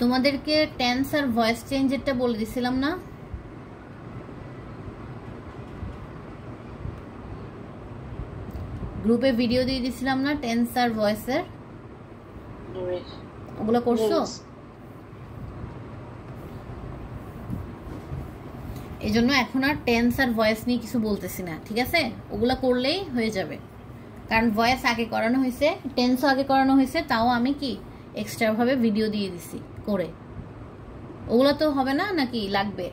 তোমাদেরকে টেন্স আর ভয়েস চেঞ্জেরটা বলে দিছিলাম না? গ্রুপে ভিডিও দিয়ে দিছিলাম না টেন্স আর ভয়েসের? ওগুলো করছো? এই জন্য এখন আর টেন্স আর ভয়েস নিয়ে কিছু বলতেছি না, ঠিক আছে? ওগুলো করলেই হয়ে যাবে, কারণ ভয়েস আগে করানো হয়েছে, টেন্সও আগে করানো হয়েছে, তাও আমি কি এক্সট্রা ভাবে ভিডিও দিয়ে দিছি করে। ওগুলো তো হবে না নাকি? লাগবে?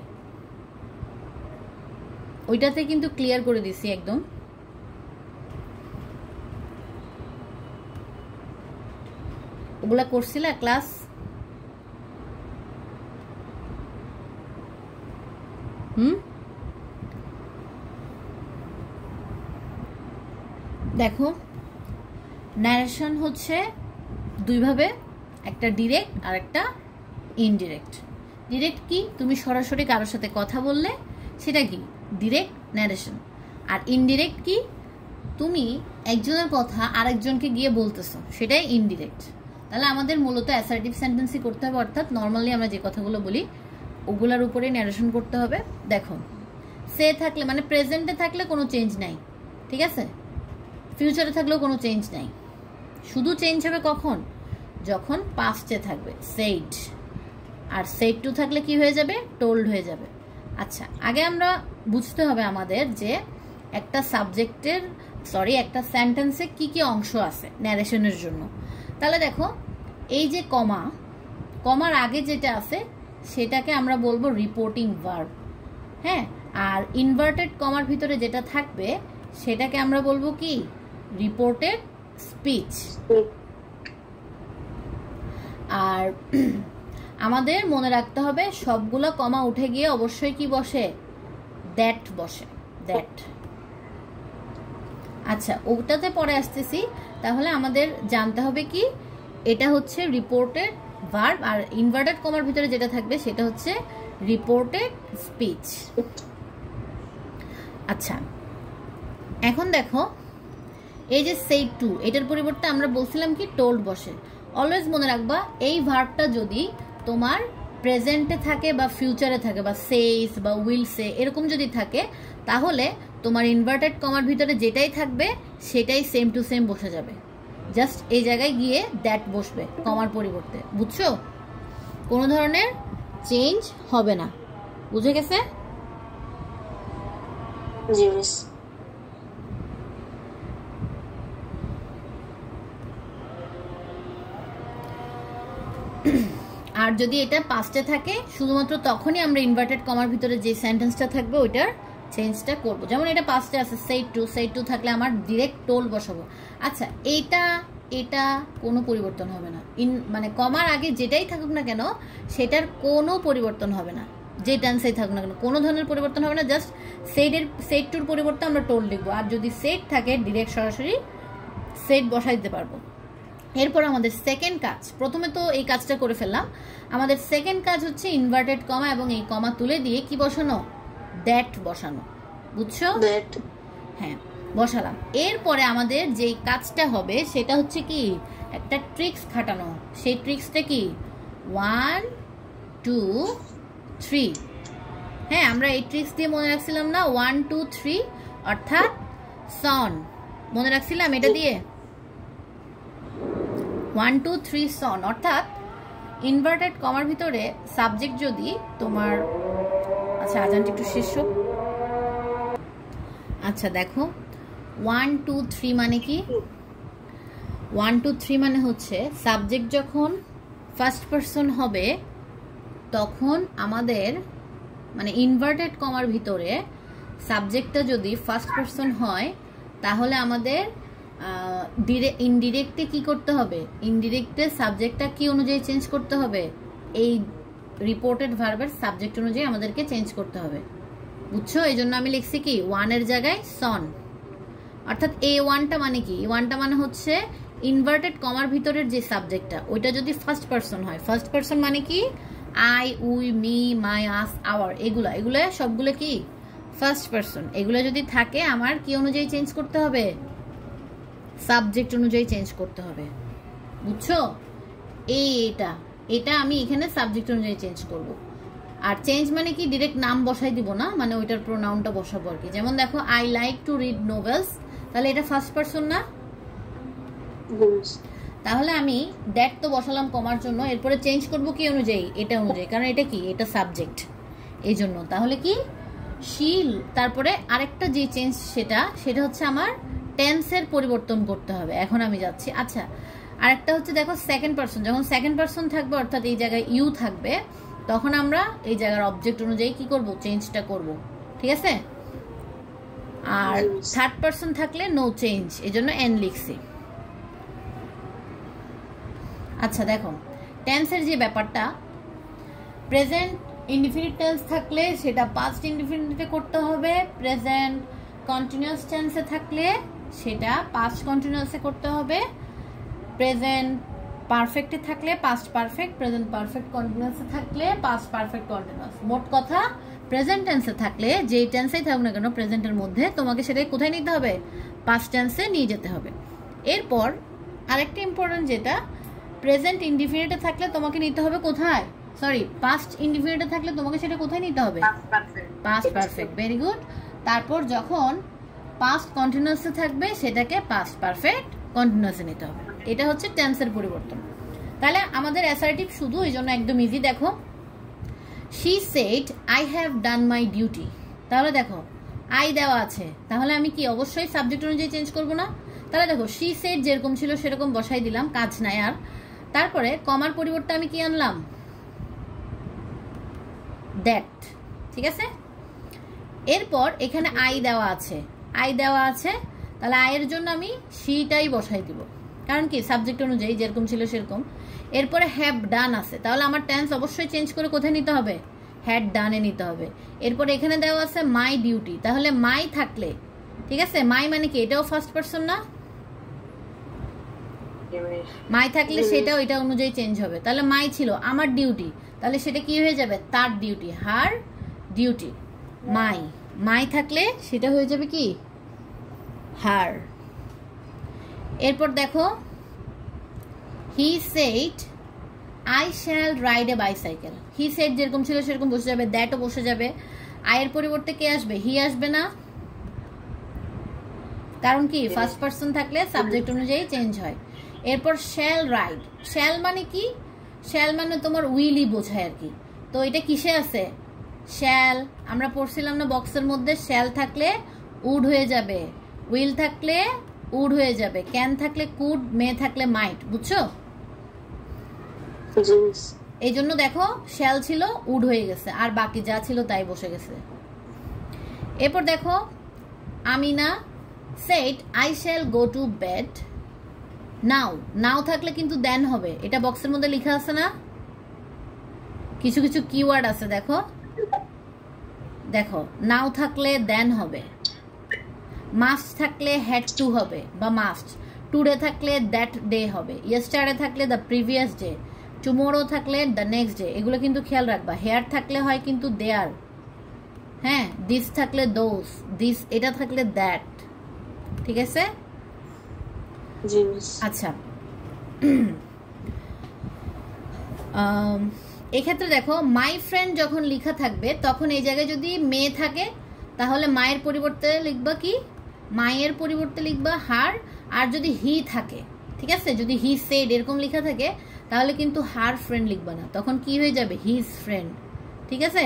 ওইটাতে কিন্তু ক্লিয়ার করে দিছি একদম। ওগুলা করছিলা ক্লাস? দেখো, ন্যারেশন হচ্ছে দুইভাবে, একটা ডিরেক্ট আর একটা ইনডিরেক্ট। ডিরেক্ট কি? তুমি সরাসরি কারোর সাথে কথা বললে, সেটা কি ডিরেক্ট ন্যারেশন। আর ইনডিরেক্ট কি? তুমি একজনের কথা আরেকজনকে গিয়ে বলতেছো, সেটাই ইনডিরেক্ট। তাহলে আমাদের মূলত অ্যাসার্টিভ সেন্টেন্সই করতে হবে, অর্থাৎ নর্মালি আমরা যে কথাগুলো বলি ওগুলার উপরে ন্যারেশন করতে হবে। দেখো, সে থাকলে মানে প্রেজেন্টে থাকলে কোনো চেঞ্জ নাই, ঠিক আছে? ফিউচারে থাকলেও কোনো চেঞ্জ নাই, শুধু চেঞ্জ হবে কখন? যখন পাস্টে থাকবে, সেইড। আর সেইড টু থাকলে কি হয়ে যাবে? টোল্ড হয়ে যাবে। আচ্ছা, আগে আমরা বুঝতে হবে আমাদের যে একটা সাবজেক্টের একটা সেন্টেন্সে কি কি অংশ আছে ন্যারেশনের জন্য। তাহলে দেখো, এই যে কমার আগে যেটা আছে সেটাকে আমরা বলবো রিপোর্টিং ভার্ব, হ্যাঁ? আর ইনভার্টেড কমার ভিতরে যেটা থাকবে সেটাকে আমরা বলবো কি? Reported speech. আর আমাদের মনে রাখতে হবে সবগুলো কমা উঠে গিয়ে অবশ্যই কি বসে? দ্যাট বসে, দ্যাট। আচ্ছা, ওটাতে পরে আসতেছি। তাহলে আমাদের জানতে হবে কি, এটা হচ্ছে রিপোর্টেড ভার্ব, আর ইনভার্টেড কমার ভিতরে যেটা থাকবে সেটা হচ্ছে রিপোর্টেড স্পিচ। আচ্ছা, এখন দেখো, এই যে সেই টু, এটার পরিবর্তে আমরা বলছিলাম কি টোল্ড বসে। অলওয়েজ মনে রাখবা, এই ভার্বটা যদি তোমার প্রেজেন্টে থাকে বা ফিউচারে থাকে বা সেইস বা উইল সে এরকম যদি থাকে, তাহলে তোমার ইনভার্টেড কমার ভিতরে যেটাই থাকবে সেটাই সেম টু সেম বসে যাবে। জাস্ট এই জায়গায় গিয়ে দ্যাট বসবে কমার পরিবর্তে, বুঝছো? কোনো ধরনের চেঞ্জ হবে না, বুঝে গেছে? আর যদি এটা পাস্টে থাকে, শুধুমাত্র তখনই আমরা ইনভার্টেড কমার ভিতরে যে সেন্টেন্সটা থাকবে ওইটার চেঞ্জটা করব। যেমন এটা পাস্টে আছে, সেই টু থাকলে আমার ডিরেক্ট টোল বসাবো। আচ্ছা, এটা কোনো পরিবর্তন হবে না, মানে কমার আগে যেটাই থাকুক না কেন সেটার কোনো পরিবর্তন হবে না, যে টেন্সেই থাকুক না কেন কোনো ধরনের পরিবর্তন হবে না। জাস্ট সেট টুর পরিবর্তে আমরা টোল লিখবো। আর যদি সেট থাকে, ডিরেক্ট সরাসরি সেট বসাই দিতে পারবো। এরপর আমাদের সেকেন্ড কাজ, প্রথমে তো এই কাজটা করে ফেললাম, আমাদের সেকেন্ড কাজ হচ্ছে ইনভার্টেড কমা এবং এই কমা তুলে দিয়ে কি বসানো? দ্যাট বসানো, বুঝছো? হ্যাঁ, বসালাম। এরপরে আমাদের যে কাজটা হবে সেটা হচ্ছে কি, একটা ট্রিক্স খাটানো। সেই ট্রিক্সটা কি? 1 2 3। হ্যাঁ, আমরা এই ট্রিক্স দিয়ে মনে রাখছিলাম না 1 2 3, অর্থাৎ সন। মনে রাখছিলাম এটা দিয়ে 1 2 3 সন, অর্থাৎ ইনভার্টেড কমার ভিতরে সাবজেক্ট যদি তোমার, আচ্ছা আজানটা একটু শেষ হোক। আচ্ছা দেখো, 1 2 3 মানে কি? 1 2 3 মানে হচ্ছে সাবজেক্ট যখন ফার্স্ট পারসন হবে তখন আমাদের মানে ইনভার্টেড কমার ভিতরে সাবজেক্টটা যদি ফার্স্ট পারসন হয় তাহলে আমাদের ইনডিরেক্টে কি করতে হবে? ইনডিরেক্টে সাবজেক্টটা কি অনুযায়ী চেঞ্জ করতে হবে? এই রিপোর্টেড ভার্বের সাবজেক্ট অনুযায়ী আমাদেরকে চেঞ্জ করতে হবে, বুঝছো? এই জন্য আমি লিখছি কি 1 এর জায়গায় সন। অর্থাৎ এই 1টা মানে কি? এই 1টা মানে হচ্ছে ইনভার্টেড কমার ভিতরের যে সাবজেক্টটা ওইটা যদি ফার্স্ট পারসন হয়। ফার্স্ট পারসন মানে কি? I, we, me, my, us, our, এগুলা সবগুলো কি ফার্স্ট পারসন। এগুলো যদি থাকে আমার কি অনুযায়ী চেঞ্জ করতে হবে? সাবজেক্ট অনুযায়ী চেঞ্জ করতে হবে, বুঝছো? এটা আমি এখানে সাবজেক্ট অনুযায়ী চেঞ্জ করব। আর চেঞ্জ মানে কি ডিরেক্ট নাম বসাই দিব না, মানে ওইটার প্রোনাউনটা বসাবো আর কি। যেমন দেখো I like to read novels, তাহলে এটা ফার্স্ট পারসন না? তাহলে আমি দ্যাট তো বসালাম কমার জন্য, এরপরে চেঞ্জ করব কি অনুযায়ী? এটা অনুযায়ী, কারণ এটা কি, এটা সাবজেক্ট, এই জন্য। তাহলে কি শি, তারপরে আরেকটা যে চেঞ্জ সেটা হচ্ছে আমার টেন্সের পরিবর্তন করতে হবে। এখন আমি যাচ্ছি। আচ্ছা, আরেকটা হচ্ছে দেখো সেকেন্ড পারসন, যখন সেকেন্ড পারসন থাকবে অর্থাৎ এই জায়গায় ইউ থাকবে, তখন আমরা এই জায়গার অবজেক্ট অনুযায়ী কি করব? চেঞ্জটা করব, ঠিক আছে? আর থার্ড পারসন থাকলে নো চেঞ্জ, এই জন্য এন লিখছি। আচ্ছা দেখো টেন্সের যে ব্যাপারটা, প্রেজেন্ট ইনডিফিনিট টেন্স থাকলে সেটা পাস্ট ইনডিফিনিটে করতে হবে, প্রেজেন্ট কন্টিনিউয়াস টেন্সে থাকলে সেটা পাস্ট কন্টিনিউয়াসে করতে হবে, প্রেজেন্ট পারফেক্টে থাকলে পাস্ট পারফেক্ট, প্রেজেন্ট পারফেক্ট কন্টিনিউয়াসে থাকলে পাস্ট পারফেক্ট কন্টিনিউয়াস। মোট কথা প্রেজেন্ট টেন্সে থাকলে যেই টেন্সেই থাকুক না কেন প্রেজেন্টের মধ্যে, তোমাকে সেটাই কোথায় নিতে হবে? পাস্ট টেন্সে নিয়ে যেতে হবে। এরপর আরেকটা ইম্পর্টেন্ট যেটা, প্রেজেন্ট ইনডিফিনিটে থাকলে তোমাকে নিতে হবে কোথায়? সরি, পাস্ট ইনডিফিনিটে থাকলে তোমাকে সেটা কোথায় নিতে হবে? Past perfect. Very good. তারপর যখন পাস্ট কন্টিনিউয়াসে থাকবে সেটাকে পাস্ট পারফেক্ট কন্টিনিউয়াসে নিতে হবে। এটা হচ্ছে টেন্সের পরিবর্তন। তাহলে আমাদের অ্যাসার্টিভ শুধু, এই জন্য একদম ইজি। দেখো she said I have done my duty, তাহলে দেখো আই দেওয়া আছে, তাহলে আমি কি অবশ্যই সাবজেক্ট অনুযায়ী চেঞ্জ করবো না? তাহলে দেখো শি সেড যেরকম ছিল সেরকম বসাই দিলাম, কাজ নাই আর। তারপরে কমার পরিবর্তে আমি কি আনলাম? দ্যাট, ঠিক আছে? এরপর এখানে আই দেওয়া আছে, তাহলে আয়ের জন্য আমি শিটাই বসাই দিব, কারণ কি সাবজেক্ট অনুযায়ী যেরকম ছিল সেরকম। এরপরে হ্যাভ ডান আছে, তাহলে আমার টেন্স অবশ্যই চেঞ্জ করে কোথায় নিতে হবে? হ্যাড ডানে নিতে হবে। এরপর এখানে দেওয়া আছে মাই ডিউটি, তাহলে মাই থাকলে, ঠিক আছে, মাই মানে কি এটাও ফার্স্ট পারসন না? মাই থাকলে সেটাও এটা অনুযায়ী চেঞ্জ হবে। তাহলে মাই ছিল আমার ডিউটি, তাহলে সেটা কি হয়ে যাবে? তার ডিউটি, হার ডিউটি। মাই থাকলে সেটা হয়ে যাবে কি? হার। এরপর দেখো he said I shall ride A bicycle, he said যেরকম ছিল সেরকম বসে যাবে, দ্যাটও বসে যাবে। আয়ের পরিবর্তে কে আসবে? হি আসবে না, কারণ কি ফার্স্ট পারসন থাকলে সাবজেক্ট অনুযায়ী চেঞ্জ হয়। এরপর শ্যাল রাইড, শ্যাল মানে কি? শ্যাল মানে তোমার উইলই বোঝায় আর কি। তো এটা কিসে আছে? শ্যাল, আমরা পড়ছিলাম না বক্সের মধ্যে, শ্যাল থাকলে উড হয়ে যাবে, উইল থাকলে উড হয়ে যাবে, ক্যান থাকলে কুড, মে থাকলে মাইট, বুঝছো? এই জন্য দেখো শ্যাল ছিল উড হয়ে গেছে, আর বাকি যা ছিল তাই বসে গেছে। এরপর দেখো Amina said I shall go to bed now থাকলে কিন্তু দেন হবে, এটা বক্সের মধ্যে লেখা আছে না? কিছু কিছু কিওয়ার্ড আছে, দেখো নাও থাকলে দেন হবে, মাস্ট থাকলে হ্যাড টু হবে বা মাস্ট, টুডে থাকলে দ্যাট ডে হবে, ইয়েস্টারডে থাকলে দ্য প্রিভিয়াস ডে, টুমোরো থাকলে দ্য নেক্সট ডে। এগুলো কিন্তু খেয়াল রাখবা। হেয়ার থাকলে হয় কিন্তু দেয়ার, হ্যাঁ, দিস থাকলে দোজ, দিস, এটা থাকলে দ্যাট, ঠিক আছে? আচ্ছা এক্ষেত্রে দেখো মাই ফ্রেন্ড যখন লেখা থাকবে তখন এই জায়গায় যদি মেয়ে থাকে তাহলে মায়ের পরিবর্তে লিখবা কি? মায়ের পরিবর্তে লিখবা হার। আর যদি হি থাকে, ঠিক আছে, যদি হি সেড এরকম লেখা থাকে তাহলে কিন্তু হার ফ্রেন্ড লিখবা না, তখন কি হয়ে যাবে? হিজ ফ্রেন্ড, ঠিক আছে?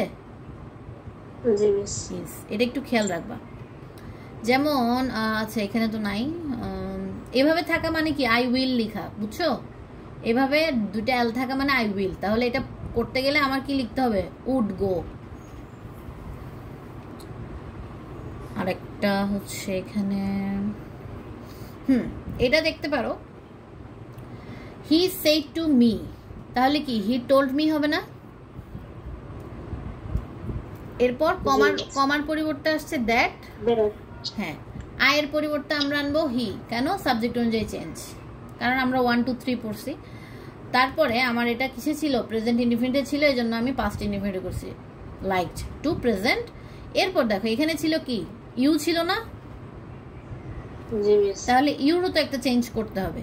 এটা একটু খেয়াল রাখবা। যেমন আচ্ছা এখানে তো নাই, এভাবে থাকা মানে কি? আই উইল লিখা, বুঝছো? এভাবে দুটা এল থাকা মানে আই উইল, তাহলে এটা করতে গেলে আমার কি লিখতে হবে? Would go. আরেকটা হচ্ছে এখানে এটা দেখতে পারো, হি সেড টু মি, তাহলে কি হি টোল্ড মি হবে না? এরপর কমার পরিবর্তে আসছে দ্যাট, হ্যাঁ, আয়ের পরিবর্তে আমরা আনবো হি, কেন? সাবজেক্ট অনুযায়ী চেঞ্জ, কারণ আমরা 1 2 3 পড়ছি। তারপরে আমার এটা কিসে ছিল? প্রেজেন্ট ইনডিফিনিটে ছিল, এই জন্য আমি পাস্ট ইনডিফিনিটে করছি, লাইকড টু প্রেজেন্ট। এরপর দেখো এখানে ছিল কি? ইউ ছিল না? তাহলে ইউরও তো একটা চেঞ্জ করতে হবে,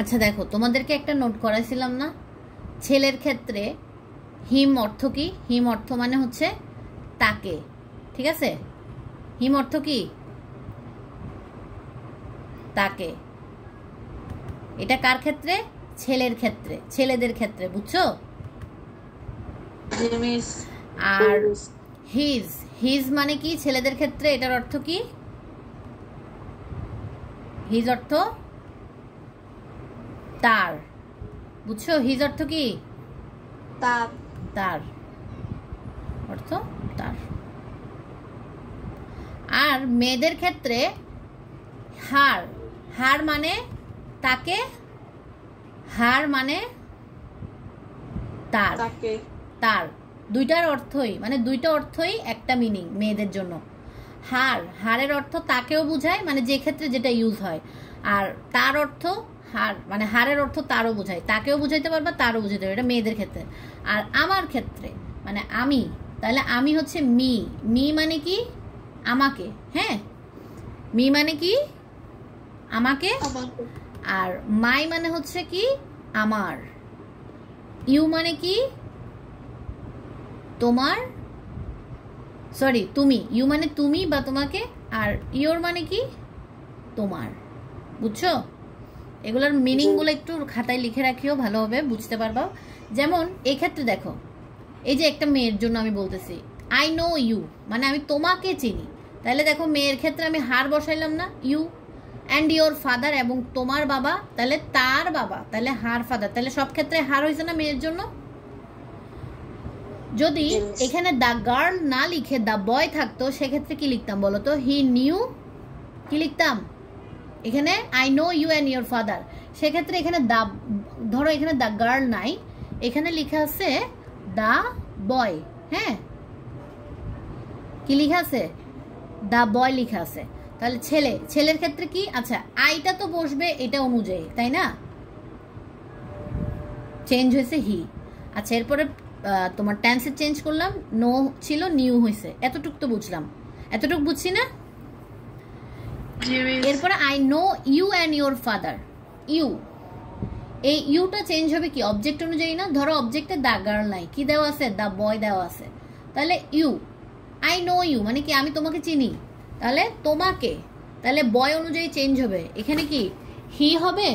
আচ্ছা দেখো, তোমাদেরকে একটা নোট করাইছিলাম না, ছেলের ক্ষেত্রে হিম অর্থ কি? হিম অর্থ মানে হচ্ছে তাকে, ঠিক আছে? হিম অর্থ কি? তাকে। এটা কার ক্ষেত্রে? ছেলের ক্ষেত্রে, ছেলেদের ক্ষেত্রে, বুঝছো? আর হিজ, হিজ মানে কি ছেলেদের ক্ষেত্রে? এটার অর্থ কি? হিজ অর্থ তার, বুঝছো? হিজ অর্থ কি? তার। তার অর্থ তার। আর মেয়েদের ক্ষেত্রে হার, হার মানে তাকে, হার মানে তার, তার। দুইটার অর্থই, মানে দুইটা অর্থই একটা মিনিং মেয়েদের জন্য। হার, হারের অর্থ তাকেও বোঝায়, মানে যে ক্ষেত্রে যেটা ইউজ হয়। আর তার অর্থ হার, মানে হারের অর্থ তারও বোঝায়, তাকেও বুঝাইতে পারবা, তারও বুঝাইতে পারবে। এটা মেয়েদের ক্ষেত্রে। আর আমার ক্ষেত্রে মানে আমি, তাহলে আমি হচ্ছে মি। মি মানে কি? আমাকে। হ্যাঁ, মি মানে কি? আমাকে। আর মাই মানে হচ্ছে কি? আমার। ইউ মানে কি? তোমার, সরি তুমি। ইউ মানে তুমি বা তোমাকে, আর ইয়োর মানে কি? তোমার। বুঝছো? এগুলোর মিনিংগুলো একটু খাতায় লিখে রাখিও, ভালো হবে, বুঝতে পারবা। যেমন এই ক্ষেত্রে দেখো, এই যে একটা মেয়ের জন্য আমি বলতেছি আই নো ইউ, মানে আমি তোমাকে চিনি। তাহলে দেখো মেয়ের ক্ষেত্রে আমি হার বসাইলাম না, ইউ অ্যান্ড ইয়োর ফাদার, এবং তোমার বাবা, তাহলে তার বাবা, তাহলে হার ফাদার, তাহলে সব ক্ষেত্রে হার হয়েছে না মেয়ের জন্য? যদি এখানে দ্য গার্ল না লিখে দ্য বয় থাকতো, সেক্ষেত্রে কি লিখতাম বলো তো? He knew. কি লিখতাম এখানে? I know you and your father. সেক্ষেত্রে এখানে দ্য, ধরো এখানে দ্য গার্ল নাই, এখানে লিখা আছে দ্য বয়। হ্যাঁ, কি লিখা আছে? দ্য বয় লিখা আছে। তাহলে ছেলে, ছেলের ক্ষেত্রে কি? আচ্ছা, আইটা তো বসবে এটা অনুযায়ী, তাই না? চেঞ্জ হয়েছে হি। আচ্ছা, এরপরে তোমার টেন্সে চেঞ্জ করলাম, নো ছিল নিউ হয়েছে। এতটুক তো বুঝলাম, এতটুক বুঝছি না? এরপরে I know you and your father. You, এই ইউটা চেঞ্জ হবে কি? অবজেক্ট অনুযায়ী না? ধরো অবজেক্টে দ্য গার্ল নাই, কি দেওয়া আছে? দ্য বয় দেওয়া আছে। তাহলে ইউ, আই নো ইউ মানে কি? আমি তোমাকে চিনি। তাহলে তোমাকে, তাহলে বয় অনুযায়ী চেঞ্জ হবে। এখানে কি হি হবে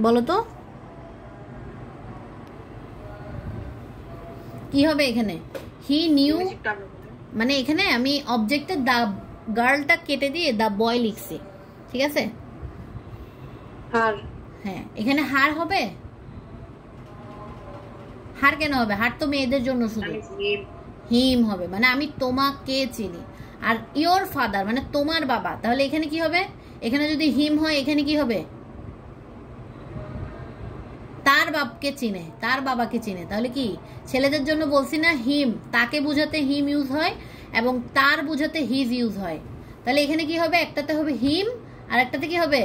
বলো তো? কি হবে এখানে? হি নিউ, মানে এখানে আমি অবজেক্টে দ্য গার্লটা কেটে দিয়ে দ্য বয় লিখছি, ঠিক আছে? হ্যাঁ, এখানে হার হবে। হার কেন হবে? হার তো মেয়েদের জন্য শুধু। হিম হবে, মানে আমি তোমাকে চিনি। আর ইয়োর ফাদার মানে তোমার বাবা, তাহলে এখানে কি হবে? এখানে যদি হিম হয়, এখানে কি হবে? তার বাপকে চিনে, তার বাবাকে চিনে। তাহলে কি ছেলেদের জন্য বলছি না হিম, তাকে বুঝাতে হিম ইউজ হয় এবং তার বুঝাতে হিজ ইউজ হয়। তাহলে এখানে কি হবে? একটাতে হবে হিম আর একটাতে কি হবে?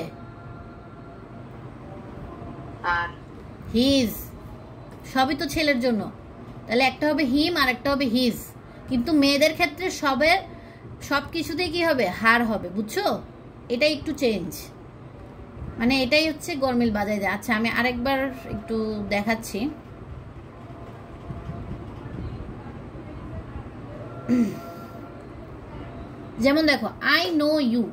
হিজ। সবই তো ছেলের জন্য, তাহলে একটা হবে হিম আর একটা হবে হিজ। কিন্তু মেয়েদের ক্ষেত্রে সব কিছুতেই কি হবে? হার হবে, বুঝছো? এটাই একটু চেঞ্জ, মানে এটাই হচ্ছে গরমিল বাজাই দেয়। আচ্ছা, আমি আরেকবার একটু দেখাচ্ছি। যেমন দেখো, আই নো ইউ,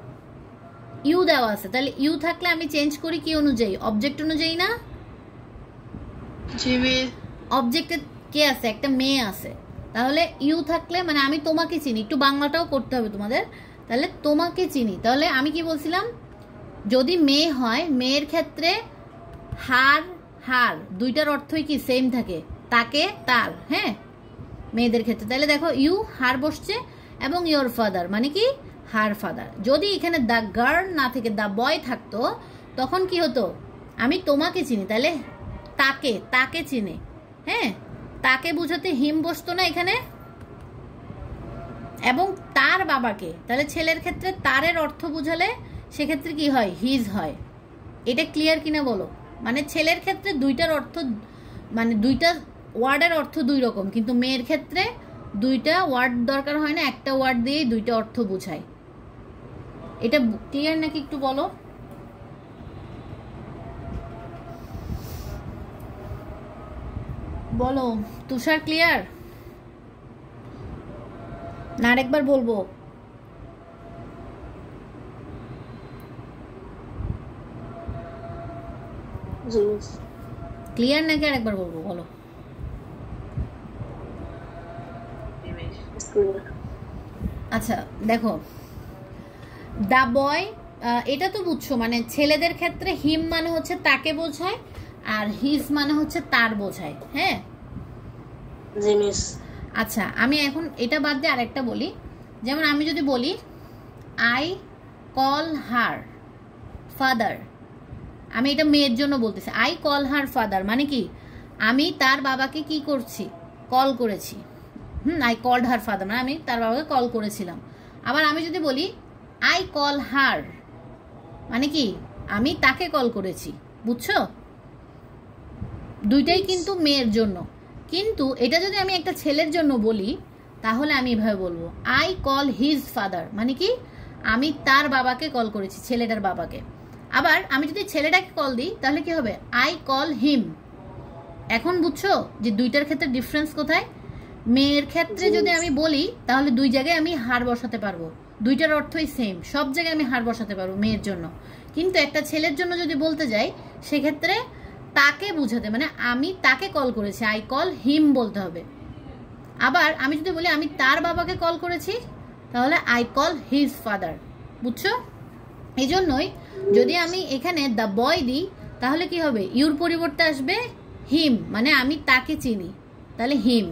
ইউ দেওয়া আছে, তাহলে ইউ থাকলে আমি চেঞ্জ করি কি অনুযায়ী? অবজেক্ট অনুযায়ী না? অবজেক্টে কে আছে? একটা মেয়ে আছে। তাহলে ইউ থাকলে মানে আমি তোমাকে চিনি। একটু বাংলাটাও করতে হবে তোমাদের। তাহলে তোমাকে চিনি, তাহলে আমি কি বলছিলাম? যদি মেয়ে হয়, মেয়ের ক্ষেত্রে হার, হার দুইটার অর্থই কি সেম থাকে, তাকে, তার। হ্যাঁ, মেয়েদের ক্ষেত্রে। তাহলে দেখো ইউ হার বসছে এবং ইয়োর ফাদার মানে কি? Her father. যদি এখানে দ্য গার্ল না থেকে দ্য বয় থাকতো, তখন কি হতো? আমি তোমাকে চিনি, তাহলে তাকে, তাকে চিনে। হ্যাঁ, তাকে বুঝাতে হিম বসতো না এখানে, এবং তার বাবাকে। তাহলে ছেলের ক্ষেত্রে তারের অর্থ বুঝালে সেক্ষেত্রে কি হয়? হিজ হয়। এটা ক্লিয়ার কিনা বলো? মানে ছেলের ক্ষেত্রে দুইটার অর্থ, মানে দুইটা ওয়ার্ডের অর্থ দুই রকম, কিন্তু মেয়ের ক্ষেত্রে দুইটা ওয়ার্ড দরকার হয় না, একটা ওয়ার্ড দিয়ে দুইটা অর্থ বোঝায়। এটা ক্লিয়ার নাকি একটু বলো? বলো তুষার, ক্লিয়ার না? আরেকবার বলবো? ক্লিয়ার নাকি আরেকবার বলবো? বলো। আচ্ছা দেখো, দা বয়, এটা তো বুঝছো, মানে ছেলেদের ক্ষেত্রে হিম মানে হচ্ছে তাকে বোঝায়, আর হিজ মানে হচ্ছে তার বোঝায়। হ্যাঁ, আচ্ছা আমি এখন এটা বাদ দিয়ে আরেকটা বলি। যেমন আমি যদি বলি আই কল হার ফাদার, আমি এটা মেয়ের জন্য বলতেছি। আই কল হার ফাদার মানে কি, আমি তার বাবাকে কি করছি, কল করেছি। আই কলড হার ফাদার মানে আমি তার বাবাকে কল করেছিলাম। আবার আমি যদি বলি আই কল হার মানে কি, আমি তাকে কল করেছি। বুঝছো? দুইটাই কিন্তু মেয়ের জন্য। কিন্তু এটা যদি আমি একটা ছেলের জন্য বলি তাহলে আমি এভাবে বলবো আই কল হিজ ফাদার মানে কি, আমি তার বাবাকে কল করেছি, ছেলেটার বাবাকে। আবার আমি যদি ছেলেটাকে কল দিই তাহলে কি হবে, আই কল হিম। এখন বুঝছো যে দুইটার ক্ষেত্রে ডিফারেন্স কোথায়? মেয়ের ক্ষেত্রে যদি আমি বলি তাহলে দুই জায়গায় আমি হার বসাতে পারবো, দুইটার অর্থই সেম, সব জায়গায় আমি হার বসাতে পারবো মেয়ের জন্য। কিন্তু একটা ছেলের জন্য যদি বলতে যাই সেক্ষেত্রে তাকে বুঝাতে, মানে আমি তাকে কল করেছি, আই কল হিম বলতে হবে। আবার আমি যদি বলি আমি তার বাবাকে কল করেছি তাহলে আই কল হিজ ফাদার। বুঝছো? এই জন্যই যদি আমি এখানে দ্য বয় দিই তাহলে কি হবে, ইউর পরিবর্তে আসবে হিম, মানে আমি তাকে চিনি, তাহলে হিম।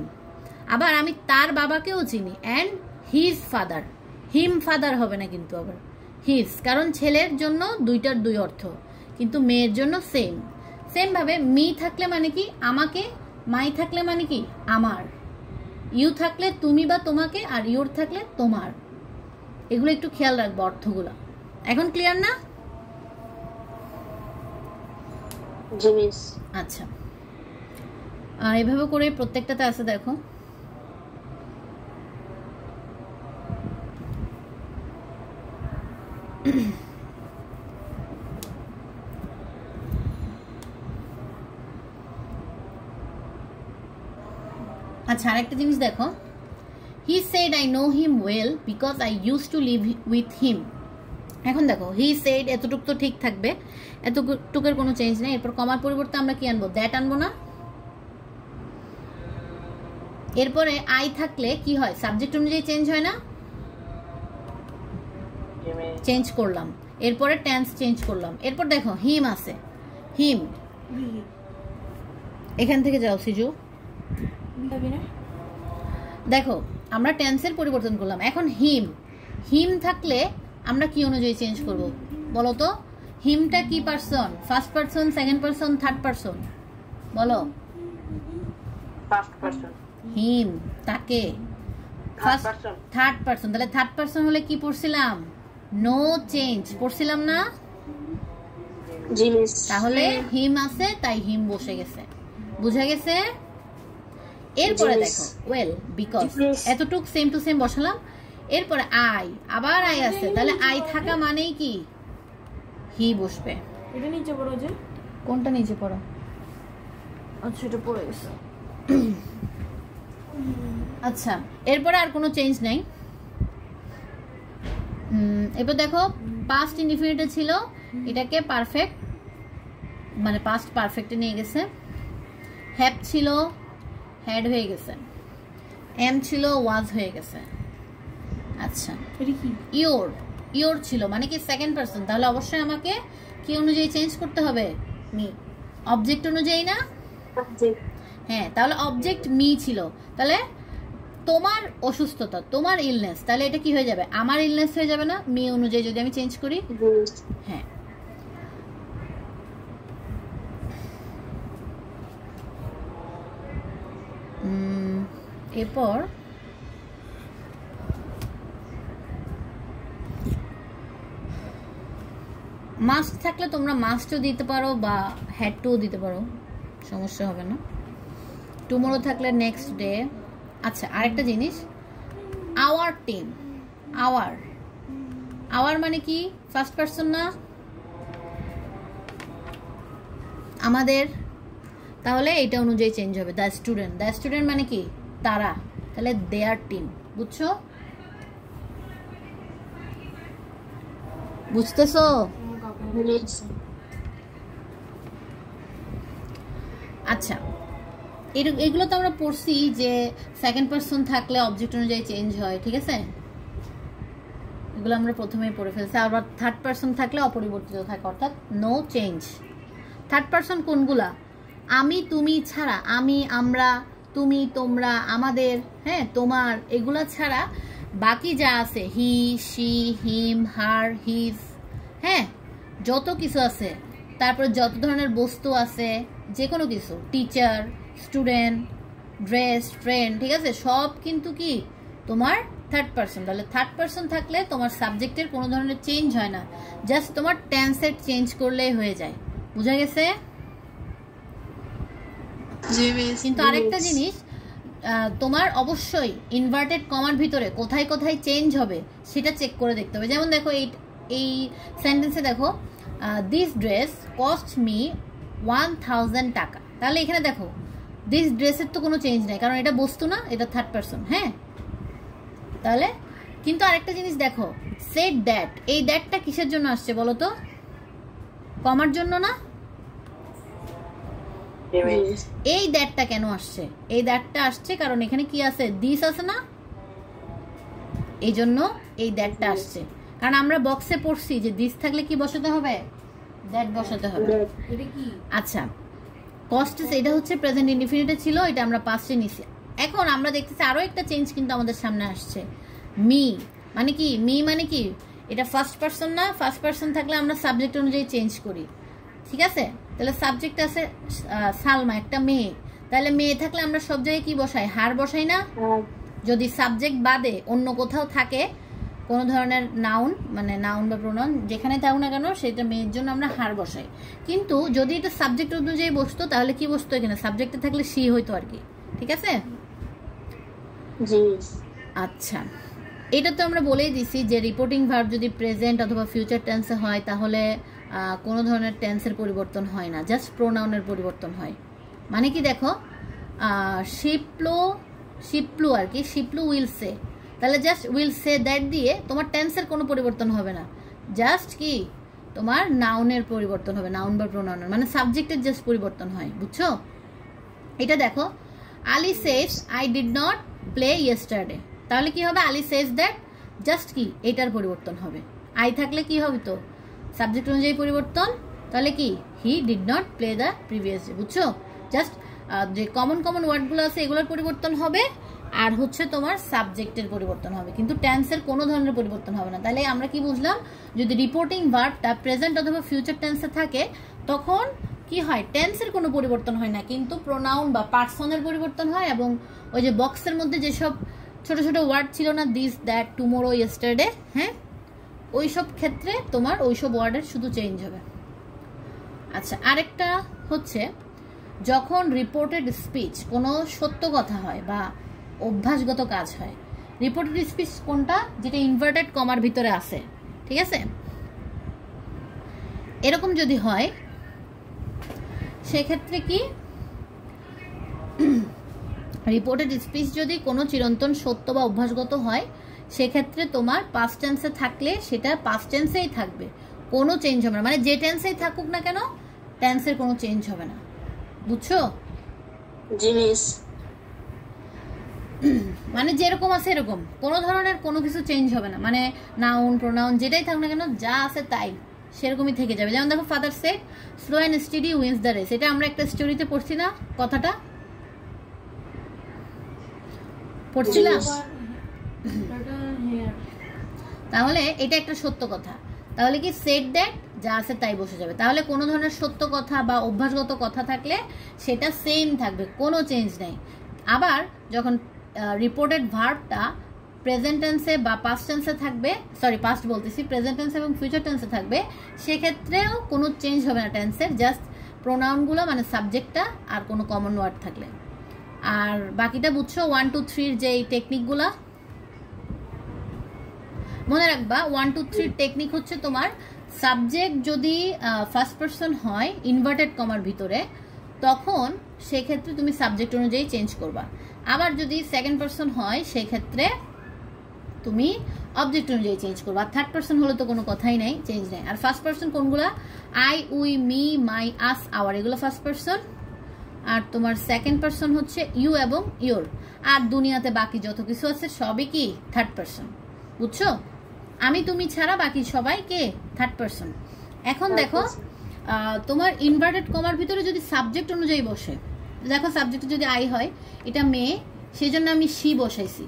আবার আমি তার বাবাকেও চিনি, and his father, him father হবে না কিন্তু, আবার হিজ, কারণ ছেলের জন্য দুইটার দুই অর্থ, কিন্তু মেয়ের জন্য সেম। সেম ভাবে মি থাকলে মানে কি আমাকে, মাই থাকলে মানে কি আমার, ইউ থাকলে তুমি বা তোমাকে, আর ইউর থাকলে তোমার। এগুলো একটু খেয়াল রাখবো অর্থগুলো। এখন ক্লিয়ার না? আচ্ছা, এভাবে করে প্রত্যেকটাতে আছে দেখো। আচ্ছা আরেকটা জিনিস দেখো, he said I know him well because I use to live with him. এখন দেখো হি সেড এতটুক তো ঠিক থাকবে, এতটুকের কোনো চেঞ্জ নেই। এরপর কমার পরিবর্তে আমরা কি আনবো, দ্যাট আনবো না? এরপরে আই থাকলে কি হয়, সাবজেক্ট অনুযায়ী চেঞ্জ হয় না? চেঞ্জ করলাম, এরপরে টেন্স চেঞ্জ করলাম। এরপর দেখো হিম আছে, হিম, এখান থেকে যাও সিজু। দেখো আমরা টেন্সের পরিবর্তন করলাম। এখন হিম, হিম থাকলে আমরা কি অনুযায়ী চেঞ্জ করব বলো তো? হিমটা কি person, first person, second person, third person? বলো। First person. হিম তাকে, ফার্স্ট থার্ড পারসন। তাহলে থার্ড পারসন হলে কি পড়ছিলাম, নো চেঞ্জ পড়ছিলাম না? তাহলে হিম আছে তাই হিম বসে গেছে, বুঝা গেছে? এরপরে দেখো ওয়েল, বিকজ, এতটুক সেম টু সেম বসালাম। এরপরে আই, আবার আই আছে, তাহলে আই থাকা মানেই কি হি বসবে। এটা নিচে পড়ো যে, কোনটা নিচে পড়ো? আচ্ছা এটা পড়ে গেছে। আচ্ছা এরপরে আর কোনো চেঞ্জ নাই। এবার দেখো পাস্ট ইনডিফিনিট ছিল, এটাকে পারফেক্ট মানে পাস্ট পারফেক্টে নিয়ে গেছে। হ্যাভ ছিল হ্যাড হয়ে গেছে, এম ছিল ওয়াজ হয়ে গেছে। আচ্ছা এটা কি, ইওর, ইওর ছিল মানে কি সেকেন্ড পারসন, তাহলে অবশ্যই আমাকে কি অনুযায়ী চেঞ্জ করতে হবে, মি, অবজেক্ট অনুযায়ী না? হ্যাঁ, তাহলে অবজেক্ট মি ছিল, তাহলে তোমার অসুস্থতা, তোমার ইলনেস, তাহলে এটা কি হয়ে যাবে, আমার ইলনেস হয়ে যাবে না মি অনুযায়ী যদি আমি চেঞ্জ করি? হ্যাঁ। এরপর মাস্ট থাকলে তোমরা মাস্টও দিতে পারো বা হ্যাড টুও দিতে পারো, সমস্যা হবে না। টুমোরো থাকলে নেক্সট ডে, আচ্ছা, আরেকটা জিনিস, আওয়ার টিম। আওয়ার মানে কি? ফার্স্ট পারসন না? আমাদের, তাহলে এটা অনুযায়ী চেঞ্জ হবে। দ্য স্টুডেন্ট মানে কি? তারা, তাহলে দেয়ার টিম। বুঝছো? বুঝতেছো? আচ্ছা, এগুলো তো আমরা পড়ছি যে সেকেন্ড পারসন থাকলে অবজেক্ট অনুযায়ী চেঞ্জ হয়, ঠিক আছে? এগুলো আমরা প্রথমেই পড়ে ফেলছি। আবার থার্ড পারসন থাকলে অপরিবর্তিত থাকে, অর্থাৎ নো চেঞ্জ। থার্ড পারসন কোনগুলা? আমি, তুমি ছাড়া, আমি, আমরা, তুমি, তোমরা, আমাদের, হ্যাঁ, তোমার, এগুলা ছাড়া বাকি যা আছে, হি, শি, হিম, হার, হিজ, হ্যাঁ, যত কিছু আছে, তারপর যত ধরনের বস্তু আছে, যে কোনো কিছু, টিচার, স্টুডেন্ট, ড্রেস, ট্রেন, ঠিক আছে, সব কিন্তু কি তোমার থার্ড পারসন। তাহলে থার্ড পারসন থাকলে তোমার সাবজেক্টের কোনো ধরনের চেঞ্জ হয় না, জাস্ট তোমার টেন্সের চেঞ্জ করলেই হয়ে যায়। বুঝা গেছে? কিন্তু আরেকটা জিনিস, তোমার অবশ্যই ইনভার্টেড কমার ভিতরে কোথায় কোথায় চেঞ্জ হবে সেটা চেক করে দেখতে হবে। যেমন দেখো এই সেন্টেন্সে দেখো, দিস ড্রেস কস্ট মি 1000 টাকা। তাহলে এখানে দেখো দিস ড্রেসের তো কোনো চেঞ্জ নাই, কারণ এটা বস্তু না, এটা থার্ড পারসন। হ্যাঁ, তাহলে কিন্তু আরেকটা জিনিস দেখো, সেড দ্যাট, এই দ্যাটটা কিসের জন্য আসছে বলো তো? কমার জন্য না? এই দ্যাটটা কেন আসছে? এই দ্যাটটা আসছে কারণ এখানে কি আছে? দিস আছে না, এই জন্য এই দ্যাটটা আসছে। কারণ আমরা বক্সে পড়ছি যে দিস থাকলে কি বসাতে হবে? দ্যাট বসাতে হবে। আচ্ছা, কস্ট, এটা হচ্ছে প্রেজেন্ট ইনডিফিনিটে ছিল, এটা আমরা পাস্টে নিছি। এখন আমরা দেখতেছি আরো একটা চেঞ্জ কিন্তু আমাদের সামনে আসছে। মি মানে কি? মি মানে কি? এটা ফার্স্ট পারসন না? ফার্স্ট পারসন থাকলে আমরা সাবজেক্ট অনুযায়ী চেঞ্জ করি, ঠিক আছে? তাহলে সাবজেক্ট আছে সালমা, একটা মেয়ে। তাহলে মেয়ে থাকলে আমরা সব জায়গায় কি বসাই? হার বসাই না? যদি সাবজেক্ট বাদে অন্য কোথাও থাকে কোনো ধরনের নাউন, মানে নাউন বা প্রোনাউন যেখানে থাকুক না কেন, সেটা মেয়ের জন্য আমরা হার বসাই। কিন্তু যদি এটা সাবজেক্ট অনুযায়ী বসতো তাহলে কি বসতো? এখানে সাবজেক্টে থাকলে সি হইতো আর কি, ঠিক আছে? আচ্ছা, এটা তো আমরা বলেই দিছি যে রিপোর্টিং ভার্ব যদি প্রেজেন্ট অথবা ফিউচার টেন্সে হয় তাহলে কোনো ধরনের টেন্সের পরিবর্তন হয় না, জাস্ট প্রোনাউনের পরিবর্তন হয়। মানে কি দেখো, শিপলু আর কি, শিপলু উইল সে, তাহলে জাস্ট উইল সে দ্যাট দিয়ে তোমার টেন্সের কোনো পরিবর্তন হবে না, জাস্ট কি তোমার নাউনের পরিবর্তন হবে, নাউন বা প্রোনাউনের, মানে সাবজেক্টের জাস্ট পরিবর্তন হয়। বুঝছো? এটা দেখো, Ali says I did not play yesterday, তাহলে কি হবে? আলি সেজ দ্যাট, জাস্ট কি এটার পরিবর্তন হবে। আই থাকলে কি হবে? তো সাবজেক্ট অনুযায়ী পরিবর্তন, তাহলে কি he did not play the previous day. বুঝছো? জাস্ট যে কমন ওয়ার্ডগুলো আছে এগুলোর পরিবর্তন হবে, আর হচ্ছে তোমার সাবজেক্টের পরিবর্তন হবে, কিন্তু টেন্সের কোনো ধরনের পরিবর্তন হবে না। তাহলে আমরা কি বুঝলাম? যদি রিপোর্টিং ভার্বটা প্রেজেন্ট অথবা ফিউচার টেন্সে থাকে তখন কি হয়? টেন্সের কোনো পরিবর্তন হয় না, কিন্তু প্রোনাউন বা পার্সনের পরিবর্তন হয়। এবং ওই যে বক্সের মধ্যে যেসব ছোট ছোট ওয়ার্ড ছিল না, দিস, দ্যাট, টুমোরো, ইয়েস্টারডে, হ্যাঁ, ওইসব ক্ষেত্রে তোমার ওইসব ওয়ার্ডের শুধু চেঞ্জ হবে। আচ্ছা, আরেকটা হচ্ছে যখন রিপোর্টেড স্পিচ কোনো সত্য কথা হয় বা অভ্যাসগত কাজ হয়। রিপোর্টেড স্পিচ কোনটা? যেটা ইনভার্টেড কমার ভিতরে আছে, ঠিক আছে? এরকম যদি হয় সেক্ষেত্রে কি, রিপোর্টেড স্পিচ যদি কোনো চিরন্তন সত্য বা অভ্যাসগত হয় সেক্ষেত্রে তোমার পাস্ট টেন্সে থাকলে সেটা পাস্ট টেন্সেই থাকবে, কোনো চেঞ্জ হবে না। মানে যে টেন্সেই থাকুক না কেন টেন্সের কোনো চেঞ্জ হবে না। বুঝছো? জিনিস মানে যেরকম আছে এরকম, কোনো ধরনের কোনো কিছু চেঞ্জ হবে না, মানে নাউন প্রোনাউন যেটাই থাকুক না কেন যা আছে তাই সেরকমই থেকে যাবে। যেমন দেখো, father said slow and steady wins the race, এটা আমরা একটা স্টোরিতে পড়ছি না? কথাটা পড়ছিলাম। তাহলে এটা একটা সত্য কথা, তাহলে কি সেড দ্যাট যা আছে তাই বসে যাবে। তাহলে কোনো ধরনের সত্য কথা বা অভ্যাসগত কথা থাকলে সেটা সেম থাকবে, কোনো চেঞ্জ নেই। আবার যখন রিপোর্টেড ভার্বটা প্রেজেন্ট টেন্সে বা পাস্ট টেন্সে থাকবে, সরি পাস্ট বলতেছি, প্রেজেন্ট টেন্সে এবং ফিউচার টেন্সে থাকবে, সেক্ষেত্রেও কোনো চেঞ্জ হবে না টেন্সের, জাস্ট প্রোনাউনগুলো মানে সাবজেক্টটা আর কোনো কমন ওয়ার্ড থাকলে। আর বাকিটা বুঝছো 1 2 3 যে টেকনিকগুলা মনে রাখবা। 1 2 3 টেকনিক হচ্ছে তোমার সাবজেক্ট যদি ফার্স্ট পারসন হয় ইনভার্টেড কমার ভিতরে, তখন সেক্ষেত্রে তুমি সাবজেক্ট অনুযায়ী চেঞ্জ করবা। আবার যদি সেকেন্ড পারসন হয় সেক্ষেত্রে তুমি অবজেক্ট অনুযায়ী চেঞ্জ করবা। আর থার্ড পারসন হলে তো কোনো কথাই নাই, চেঞ্জ নেই। আর ফার্স্ট পারসন কোনগুলা? I, we, me, my, us, our, এগুলো ফার্স্ট পারসন। আর তোমার সেকেন্ড পারসন হচ্ছে ইউ এবং ইয়োর। আর দুনিয়াতে বাকি যত কিছু আছে সবই কি থার্ড পারসন, বুঝছো? আমি তুমি ছাড়া বাকি সবাই কে থার্ড পারসন। এখন দেখো তোমার ইনভার্টেড কমার ভিতরে যদি সাবজেক্ট অনুযায়ী বসে, দেখো সাবজেক্ট যদি আই হয়, এটা মেয়ে, সেই জন্য আমি শি বসাইছি।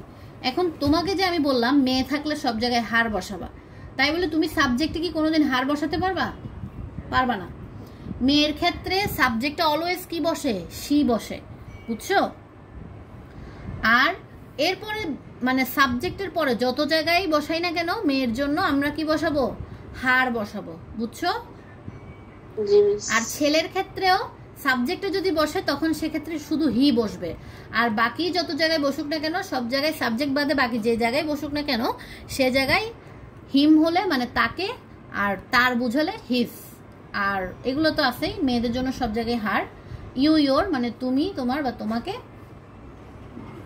এখন তোমাকে যে আমি বললাম মেয়ে থাকলে সব জায়গায় হার বসাবা, তাই বলে তুমি সাবজেক্টে কি কোনোদিন হার বসাতে পারবা? পারবা না। মেয়ের ক্ষেত্রে সাবজেক্টে অলওয়েজ কি বসে? শি বসে, বুঝছো? আর এরপরে মানে সাবজেক্টের পরে যত জায়গায় বসাই না কেন মেয়ের জন্য আমরা কি বসাবো? হার বসাবো, বুঝছো? আর ছেলের ক্ষেত্রেও সাবজেক্টে যদি বসে তখন সেক্ষেত্রে শুধু হি বসবে। আর বাকি যত জায়গায় বসুক না কেন, সব জায়গায় সাবজেক্ট বাদে বাকি যে জায়গায় বসুক না কেন সে জায়গায় হিম হলে মানে তাকে, আর তার বুঝলে হিস। আর এগুলো তো আছেই মেয়েদের জন্য সব জায়গায় হার। ইউ ইয়োর মানে তুমি তোমার বা তোমাকে,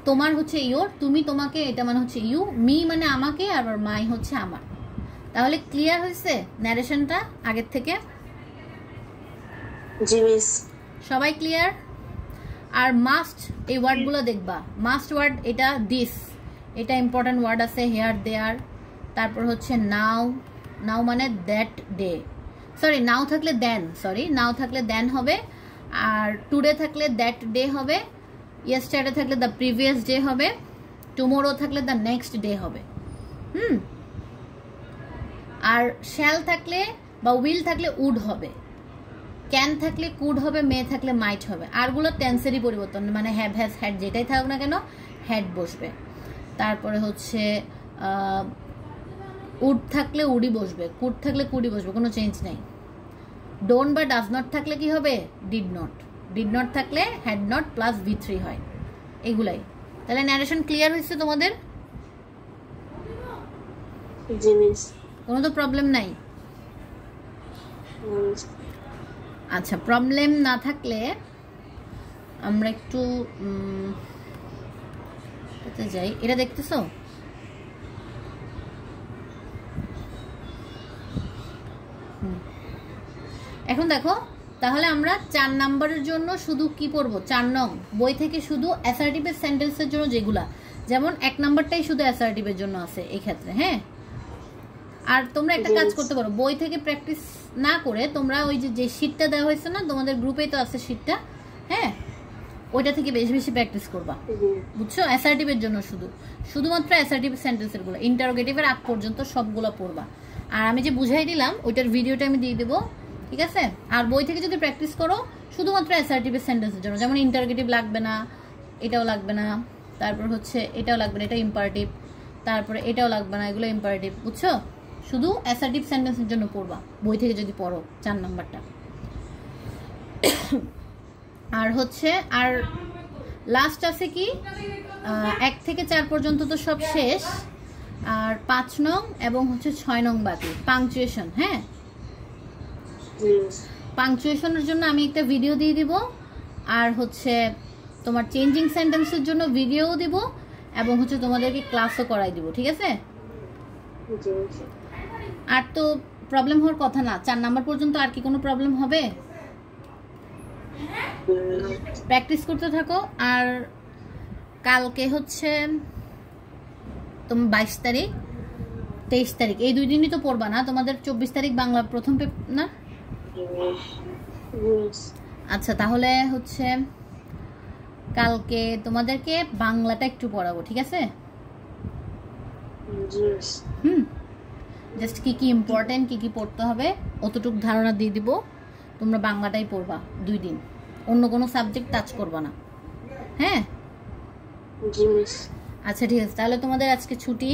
তোমার হচ্ছে ইয়োর, তুমি তোমাকে, এটা মানে হচ্ছে ইউ, মি মানে আমাকে, আর মাই হচ্ছে আমার। তাহলে ক্লিয়ার হয়েছে ন্যারেশনটা আগের থেকে? জি মিস। সবাই ক্লিয়ার? আর মাস্ট এই ওয়ার্ডগুলো দেখবা। মাস্ট ওয়ার্ড এটা দিস, এটা ইম্পর্টেন্ট ওয়ার্ড আছে, হেয়ার, দেয়ার। তারপর হচ্ছে নাও, নাও মানে দ্যাট ডে, সরি নাও থাকলে দেন, সরি নাও থাকলে দেন হবে। আর টুডে থাকলে দ্যাট ডে হবে। ইয়েস্টারডে থাকলে দ্য প্রিভিয়াস ডে হবে। টুমোরো থাকলে দ্য নেক্সট ডে হবে। আর শ্যাল থাকলে বা উইল থাকলে উড হবে। ক্যান থাকলে কুড হবে, মে থাকলে মাইট হবে। আরগুলো টেন্সেরই পরিবর্তন, মানে হ্যাভ, হ্যাজ, হ্যাড যেটাই থাকুক না কেন হ্যাড বসবে। তারপরে হচ্ছে উড থাকলে উডি বসবে, কুড থাকলে কুডি বসবে, কোনো চেঞ্জ নেই। ডোন্ট বা ডাজ নট থাকলে কি হবে? Did not. ডিড নট থাকলে হ্যাড নট প্লাস V3 হয়। এগুলাই। তাহলে ন্যারেশন ক্লিয়ার হয়েছে তোমাদের? জি মিস। কোনো তো প্রবলেম নাই? আচ্ছা, প্রবলেম না থাকলে আমরা একটু যাই। এটা দেখতেছো? এখন দেখো, তাহলে আমরা 4 নাম্বারের জন্য শুধু কি পড়বো? 4 নং বই থেকে শুধু অ্যাসার্টিভ সেন্টেন্সের জন্য যেগুলা, যেমন 1 নাম্বারটাই শুধু অ্যাসার্টিভের জন্য আছে এই ক্ষেত্রে। হ্যাঁ, আর তোমরা একটা কাজ করতে পারো, বই থেকে প্র্যাকটিস না করে তোমরা ওই যে শীটটা দেওয়া হয়েছে না তোমাদের গ্রুপেই তো আছে শীটটা, হ্যাঁ ওইটা থেকে বেশি বেশি প্র্যাকটিস করবা, বুঝছো? অ্যাসার্টিভের জন্য শুধুমাত্র অ্যাসার্টিভ সেন্টেন্সের গুলো, ইন্টারোগেটিভের আগ পর্যন্ত সবগুলো পড়বা। আর আমি যে বুঝাই দিলাম ওইটার ভিডিওটা আমি দিয়ে দেবো, ঠিক আছে? আর বই থেকে যদি প্র্যাকটিস করো শুধুমাত্র অ্যাসার্টিভ সেন্টেন্সের জন্য, যেমন ইন্টারোগেটিভ লাগবে না, এটাও লাগবে না, তারপর হচ্ছে এটাও লাগবে না, এটা ইম্পারেটিভ, তারপরে এটাও লাগবে না, এগুলো ইম্পারেটিভ, বুঝছো? শুধু অ্যাসার্টিভ সেন্টেন্সের জন্য পড়বা বই থেকে যদি পড়ো 4 নাম্বারটা। আর হচ্ছে আর লাস্ট আছে কি 1 থেকে 4 পর্যন্ত তো সব শেষ, আর 5 নং এবং হচ্ছে 6 নং বাকি, পাংচুয়েশন। হ্যাঁ, পাংচুয়েশনের জন্য আমি একটা ভিডিও দিয়ে দিব, আর হচ্ছে তোমার চেঞ্জিং সেন্টেন্সের জন্য ভিডিওও দিব, এবং হচ্ছে তোমাদেরকে ক্লাসও করাই দিব, ঠিক আছে? আর তো প্রবলেম হওয়ার কথা না, 4 নাম্বার পর্যন্ত আর কি কোনো প্রবলেম হবে? প্র্যাকটিস করতে থাকো। আর কালকে হচ্ছে তোমার 22 তারিখ 23 তারিখ এই 2 দিনই তো পড়বা না, তোমাদের 24 তারিখ বাংলা প্রথম পেপার না? আচ্ছা, তাহলে হচ্ছে কালকে তোমাদেরকে বাংলাটা একটু পড়াবো, ঠিক আছে? জাস্ট কি কি ইম্পর্টেন্ট, কি কি পড়তে হবে অতটুকু ধারণা দিয়ে দিব। তোমরা বাংলাটাই পড়বা 2 দিন, অন্য কোনো সাবজেক্ট টাচ করবা না। হ্যাঁ, আচ্ছা ঠিক আছে, তাহলে তোমাদের আজকে ছুটি।